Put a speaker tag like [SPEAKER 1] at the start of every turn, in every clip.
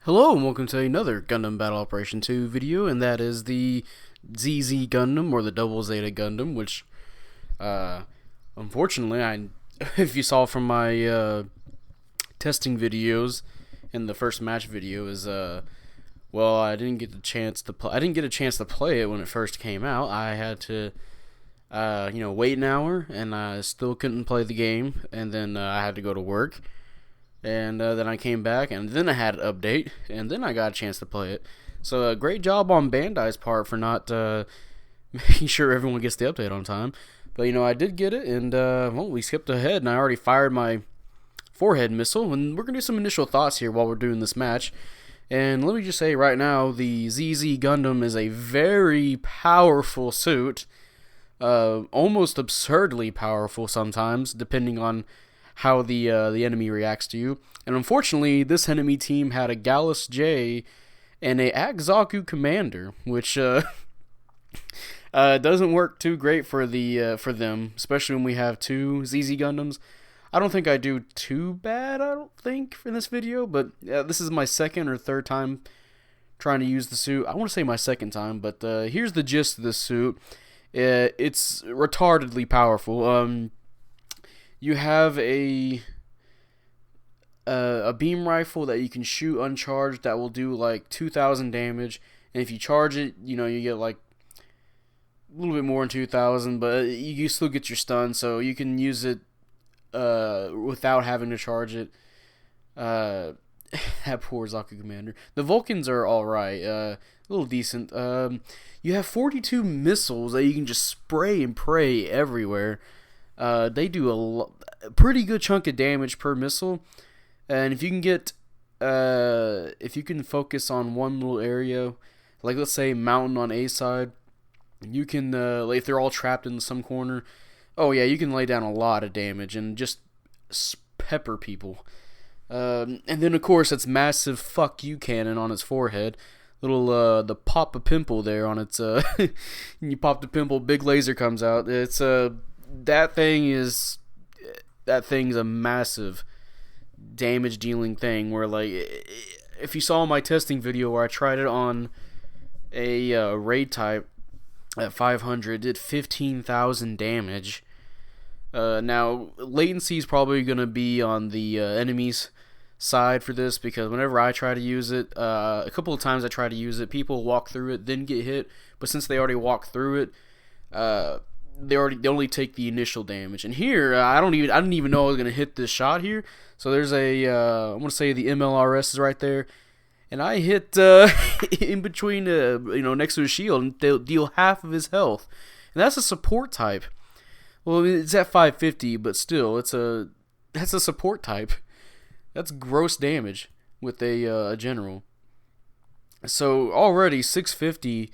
[SPEAKER 1] Hello and welcome to another Gundam Battle Operation 2 video, and that is the ZZ Gundam, or the Double Zeta Gundam, which, unfortunately, if you saw from my, testing videos in the first match video, well, I didn't get a chance to play it when it first came out. I had to, wait an hour, and I still couldn't play the game, and then, I had to go to work. And then I came back, and then I had an update, and then I got a chance to play it. So great job on Bandai's part for not making sure everyone gets the update on time. But I did get it, and well, we skipped ahead, and I already fired my forehead missile, and we're gonna do some initial thoughts here while we're doing this match. And let me just say right now, the ZZ Gundam is a very powerful suit, almost absurdly powerful sometimes, depending on how the enemy reacts to you. And unfortunately, this enemy team had a Gallus J and a Akzaku Commander, which doesn't work too great for for them, especially when we have two ZZ Gundams. I don't think I do too bad, I don't think, in this video, but this is my second or third time trying to use the suit. I want to say my second time, but here's the gist of this suit. It's retardedly powerful. You have a beam rifle that you can shoot uncharged that will do like 2,000 damage, and if you charge it, you get like a little bit more than 2,000, but you still get your stun, so you can use it without having to charge it. That poor Zaku Commander. The Vulcans are alright, a little decent. You have 42 missiles that you can just spray and pray everywhere. They do a pretty good chunk of damage per missile, and if you can focus on one little area, like let's say mountain on A side, you can like if they're all trapped in some corner, oh yeah, you can lay down a lot of damage and just pepper people. And then of course it's massive fuck you cannon on its forehead. Little the pop a pimple there on its you pop the pimple, big laser comes out. It's that thing's a massive damage dealing thing where, like, if you saw my testing video where I tried it on a raid type at 500, did 15,000 damage. Now latency is probably going to be on the enemy's side for this, because whenever I try to use it, a couple of times I try to use it, people walk through it then get hit, but since they already walked through it, they only take the initial damage. And here, I didn't even know I was gonna hit this shot here. So there's I want to say the MLRS is right there, and I hit in between, next to his shield, and they'll deal half of his health. And that's a support type. Well, it's at 550, but still, that's a support type. That's gross damage with a general. So already 650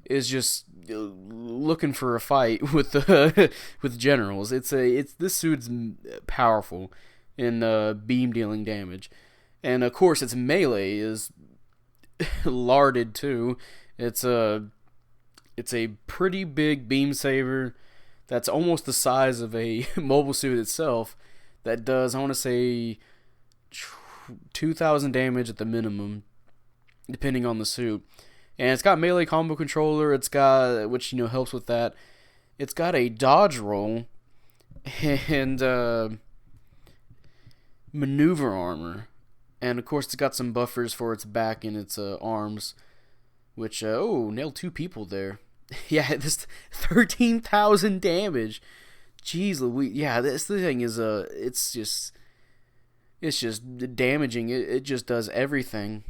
[SPEAKER 1] is just looking for a fight with with generals. This suit's powerful in beam dealing damage, and of course its melee is larded too. It's a pretty big beam saber that's almost the size of a mobile suit itself. That does, I want to say, 2,000 damage at the minimum, depending on the suit. And it's got melee combo controller. It's got, which helps with that. It's got a dodge roll and maneuver armor, and of course it's got some buffers for its back and its arms. Which nailed two people there. Yeah, this 13,000 damage. Jeez Louise. Yeah, this thing is it's just damaging. It just does everything.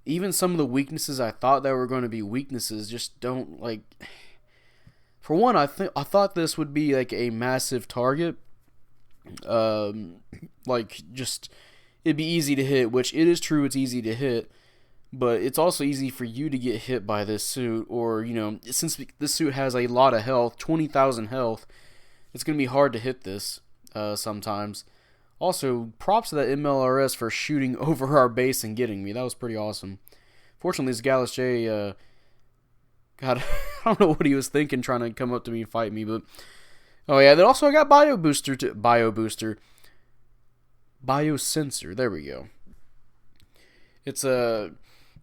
[SPEAKER 1] Even some of the weaknesses I thought that were going to be weaknesses just don't, like. For one, I thought this would be like a massive target. Like, just it'd be easy to hit, which it is true. It's easy to hit, but it's also easy for you to get hit by this suit. Or since this suit has a lot of health, 20,000 health, it's gonna be hard to hit this sometimes. Also, props to that MLRS for shooting over our base and getting me. That was pretty awesome. Fortunately, this Gallus J, God, I don't know what he was thinking trying to come up to me and fight me, but. Oh yeah, then also I got Biosensor, there we go. It's a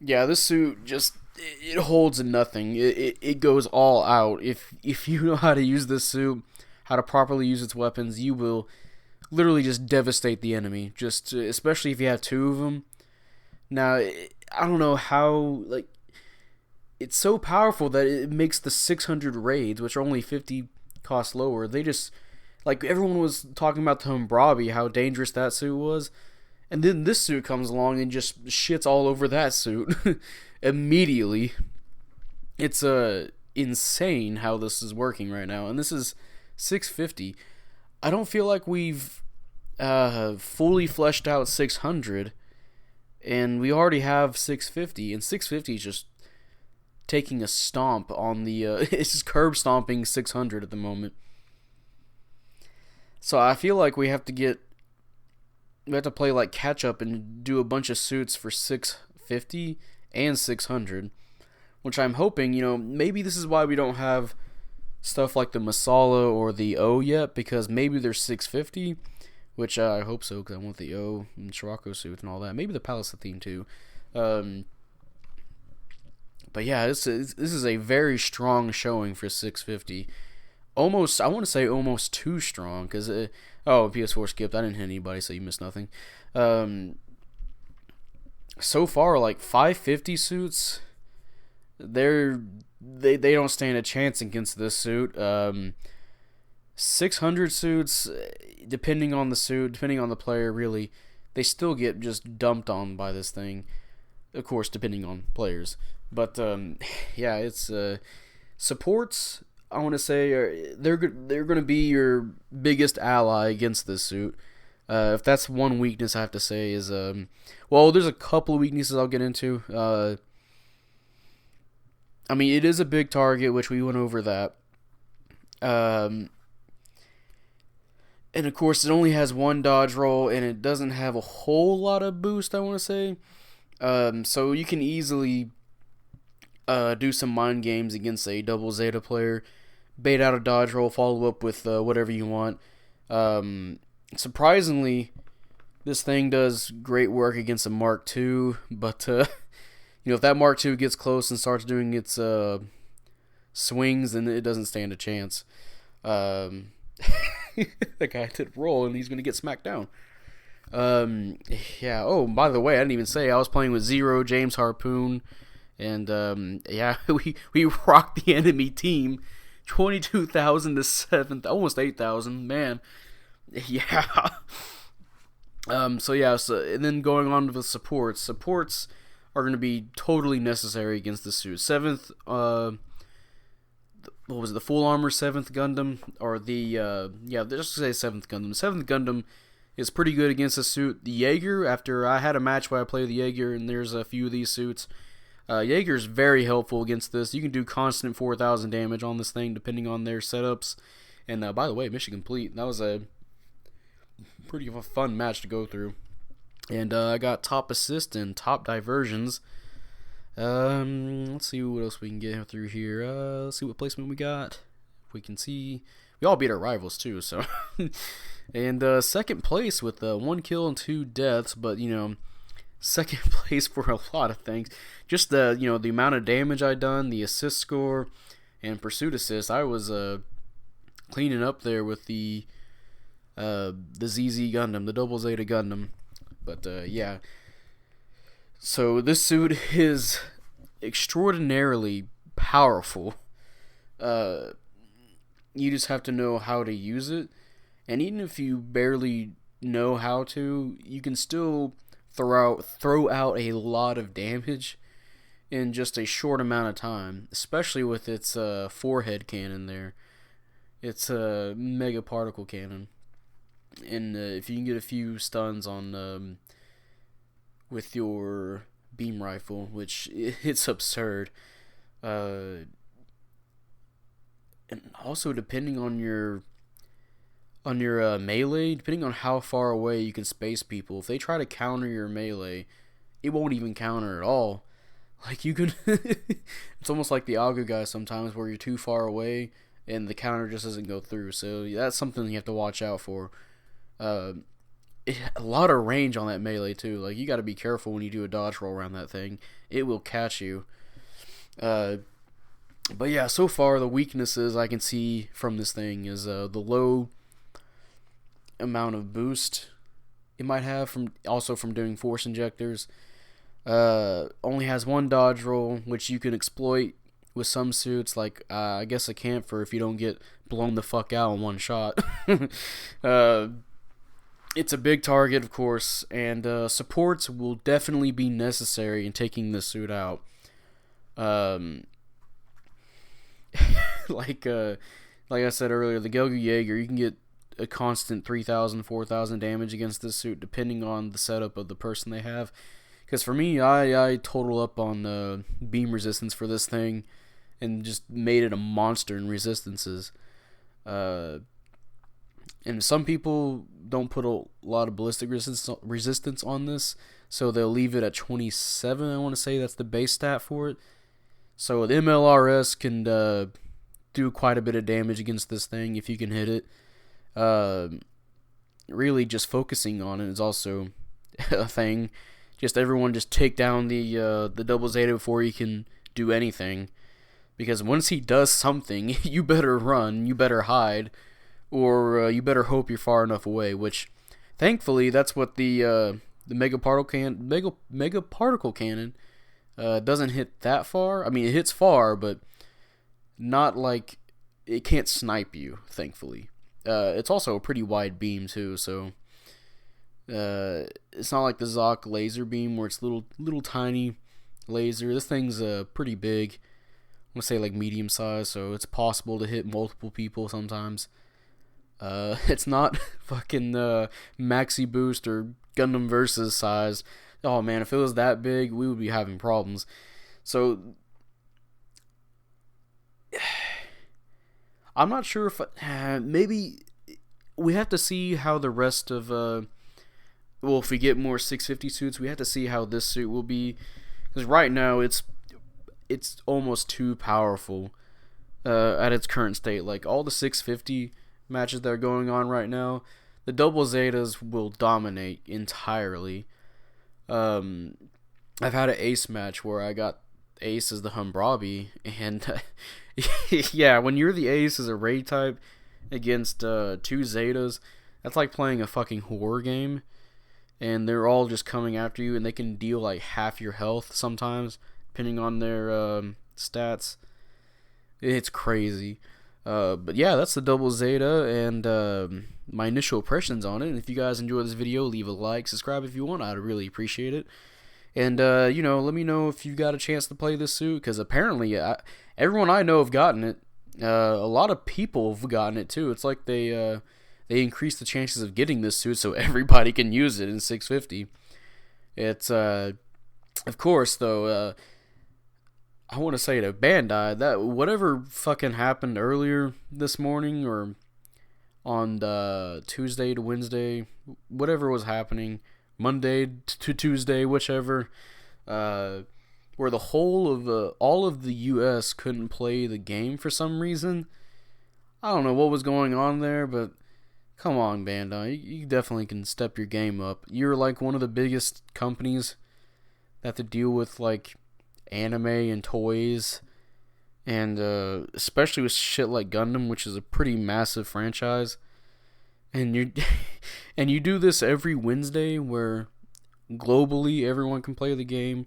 [SPEAKER 1] yeah. This suit just it holds nothing. It goes all out. If you know how to use this suit, how to properly use its weapons, you will literally just devastate the enemy. Just especially if you have two of them. Now I don't know how like it's so powerful that it makes the 600 raids, which are only 50 cost lower. They just like everyone was talking about the Humbrabi, how dangerous that suit was. And then this suit comes along and just shits all over that suit immediately. It's insane how this is working right now. And this is 650. I don't feel like we've fully fleshed out 600. And we already have 650. And 650 is just taking a stomp on the... it's just curb stomping 600 at the moment. So I feel like we have to play like catch up and do a bunch of suits for 650 and 600, which I'm hoping, maybe this is why we don't have stuff like the Masala or the O yet, because maybe there's 650, which I hope so, because I want the O and Scirocco suit and all that. Maybe the Palace theme too. But yeah, this is a very strong showing for 650. Almost, I want to say almost too strong, because PS4 skipped. I didn't hit anybody, so you missed nothing. So far, like 550 suits, they don't stand a chance against this suit. 600 suits, depending on the suit, depending on the player, really, they still get just dumped on by this thing. Of course, depending on players. But yeah, it's supports. I want to say they're going to be your biggest ally against this suit. If that's one weakness I have to say is well, there's a couple of weaknesses I'll get into. I mean, it is a big target, which we went over that. And of course, it only has one dodge roll, and it doesn't have a whole lot of boost, I want to say. So you can easily do some mind games against a double Zeta player. Bait out a dodge roll, follow up with whatever you want. Surprisingly, this thing does great work against a Mark II, but if that Mark II gets close and starts doing its swings, then it doesn't stand a chance. That guy did roll, and he's going to get smacked down. Yeah. Oh, by the way, I didn't even say I was playing with Zero, James Harpoon, and yeah, we rocked the enemy team. 22,000 to 7th, almost 8,000, man. Yeah. So yeah, and then going on to the supports. Supports are going to be totally necessary against the suit. 7th, what was it, the full armor 7th Gundam, or the, just say 7th Gundam. 7th Gundam is pretty good against the suit. The Jaeger, after I had a match where I played the Jaeger, and there's a few of these suits, Jaeger is very helpful against this. You can do constant 4,000 damage on this thing depending on their setups. And by the way, mission complete. That was a pretty fun match to go through. And I got top assist and top diversions. Let's see what else we can get through here. Let's see what placement we got. If we can see, we all beat our rivals too. So, and second place with 1 kill and 2 deaths. But second place for a lot of things. Just the the amount of damage I done, the assist score, and pursuit assist. I was cleaning up there with the ZZ Gundam, the Double Zeta Gundam. But yeah. So this suit is extraordinarily powerful. You just have to know how to use it, and even if you barely know how to, you can still throw out a lot of damage in just a short amount of time, especially with its forehead cannon there. It's a mega particle cannon, and if you can get a few stuns on with your beam rifle, which it's absurd, and also depending on your melee, depending on how far away you can space people, if they try to counter your melee, it won't even counter at all. Like you can, it's almost like the Aga guy sometimes, where you're too far away and the counter just doesn't go through. So that's something you have to watch out for. a lot of range on that melee too. Like you got to be careful when you do a dodge roll around that thing. It will catch you. But yeah, so far the weaknesses I can see from this thing is the low amount of boost it might have from doing force injectors. Only has one dodge roll, which you can exploit with some suits, like I guess a camphor if you don't get blown the fuck out in one shot. It's a big target, of course, and supports will definitely be necessary in taking this suit out. Like I said earlier, the Gelgu Jaeger, you can get a constant 3,000, 4,000 damage against this suit, depending on the setup of the person they have. Because for me, I total up on beam resistance for this thing, and just made it a monster in resistances. And some people don't put a lot of ballistic resistance on this, so they'll leave it at 27. I want to say that's the base stat for it. So the MLRS can do quite a bit of damage against this thing if you can hit it. Really, just focusing on it is also a thing. Just everyone just take down the double Zeta before he can do anything. Because once he does something, you better run, you better hide, or you better hope you're far enough away. Which, thankfully, that's what the mega particle cannon doesn't hit that far. I mean, it hits far, but not like it can't snipe you. Thankfully, it's also a pretty wide beam too, so it's not like the Zoc laser beam where it's little tiny laser. This thing's pretty big. I'm gonna say like medium size, so it's possible to hit multiple people sometimes. It's not fucking Maxi Boost or Gundam Versus size. Oh man, if it was that big, we would be having problems. So I'm not sure if maybe we have to see how the rest of well, if we get more 650 suits, we have to see how this suit will be, because right now it's almost too powerful at its current state. Like all the 650 matches that are going on right now, the double Zetas will dominate entirely. I've had an ace match where I got ace as the Humbrabi, and yeah, when you're the ace as a raid type against two Zetas, that's like playing a fucking horror game, and they're all just coming after you, and they can deal like half your health sometimes, depending on their stats. It's crazy. But yeah, that's the double Zeta, and my initial impressions on it. And if you guys enjoyed this video, leave a like, subscribe if you want. I'd really appreciate it. And let me know if you got a chance to play this suit, because apparently everyone I know have gotten it. A lot of people have gotten it too. It's like they increase the chances of getting this suit so everybody can use it in 650. It's of course though. I want to say to Bandai that whatever fucking happened earlier this morning or on the Tuesday to Wednesday, whatever was happening, Monday to Tuesday, whichever, where the whole of all of the U.S. couldn't play the game for some reason. I don't know what was going on there, but come on, Bandai, you definitely can step your game up. You're like one of the biggest companies that have to deal with like anime and toys, and especially with shit like Gundam, which is a pretty massive franchise, and you do this every Wednesday where globally everyone can play the game,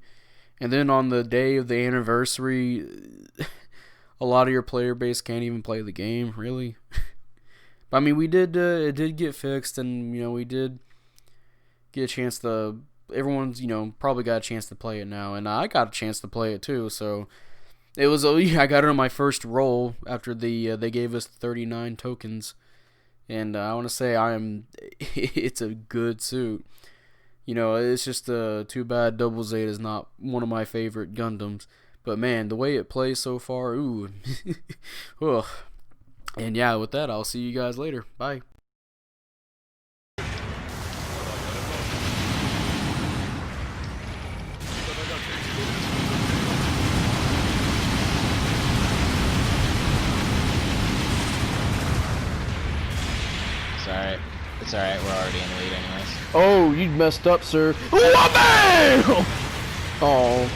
[SPEAKER 1] and then on the day of the anniversary a lot of your player base can't even play the game, really. But I mean, it did get fixed, and we did get a chance to, everyone's probably got a chance to play it now, and I got a chance to play it too. So it was I got it on my first roll after they gave us 39 tokens, and I want to say it's a good suit. It's just too bad Double Zeta is not one of my favorite Gundams, but man, the way it plays so far, ooh. Ugh. And yeah, with that, I'll see you guys later. Bye.
[SPEAKER 2] It's alright. It's alright, we're already in the lead anyways. Oh, you messed up, sir. Wabam! Oh.